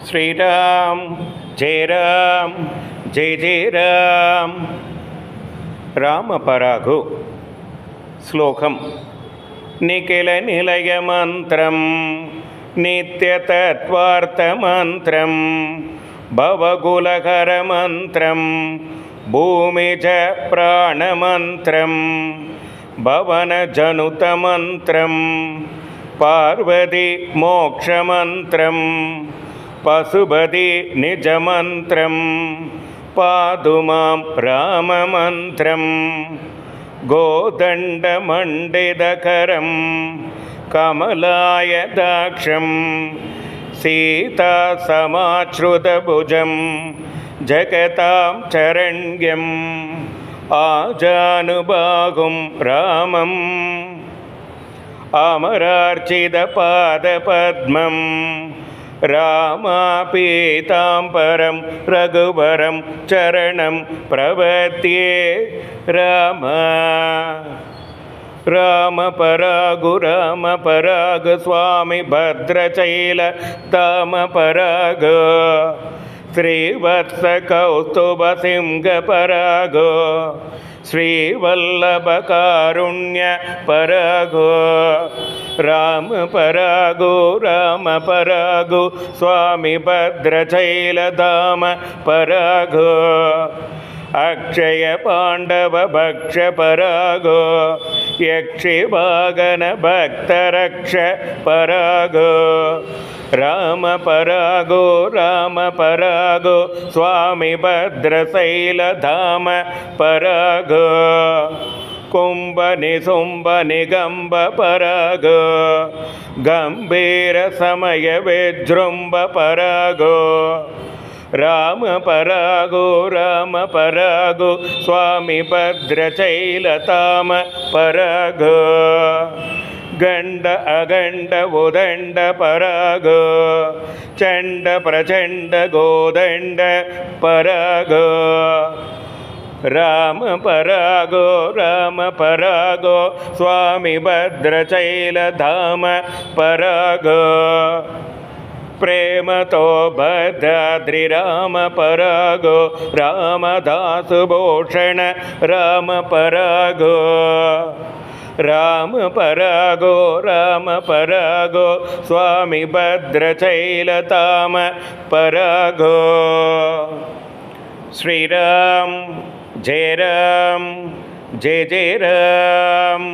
श्रीराम जय राम जय जय राम रामपरागु श्लोकम निखिल निलय मंत्रम नित्यतत्वार्थ मंत्रम भवकुलहर मंत्रम भूमिज प्राण मंत्रम भवन जनुत मंत्रम पार्वती मोक्ष मंत्रम पशुपति निज मंत्रम पादुमां राम मंत्रम गोदंड मंडितकरम कमलाय दाक्षम सीता समाश्रुतभुजं जगतां चरण्यं आजानुबाहुं रामम् अमरार्चितपादपद्मं रामापीताम्बरं रघुवरं चरणं प्रपद्ये राम रामपरागु स्वामी भद्रचैल धामपरागु श्रीवत्सकौस्तुभसिंहपरागु श्रीवल्लभकारुण्यपरागु रामपरागु स्वामी भद्रचैलधामपरागु अक्षय पांडव भक्ष परागो यक्षिवागन भक्तरक्ष परागो राम परागो स्वामी भद्रशैलधाम परागो कुंभ निशुंभ निगंब परागो गंभीर समय विजृंभ परागो राम परागो स्वामी भद्रचैलधाम परागो गंड अगंड उदंड परागो चंड प्रचंड गोदंड परागो राम परागो स्वामी भद्रचैलधाम परागो प्रेम तो भद्राद्रि राम परागो रामदासभूषण राम परागो स्वामी भद्रचैलधाम परागो श्रीराम जय जय राम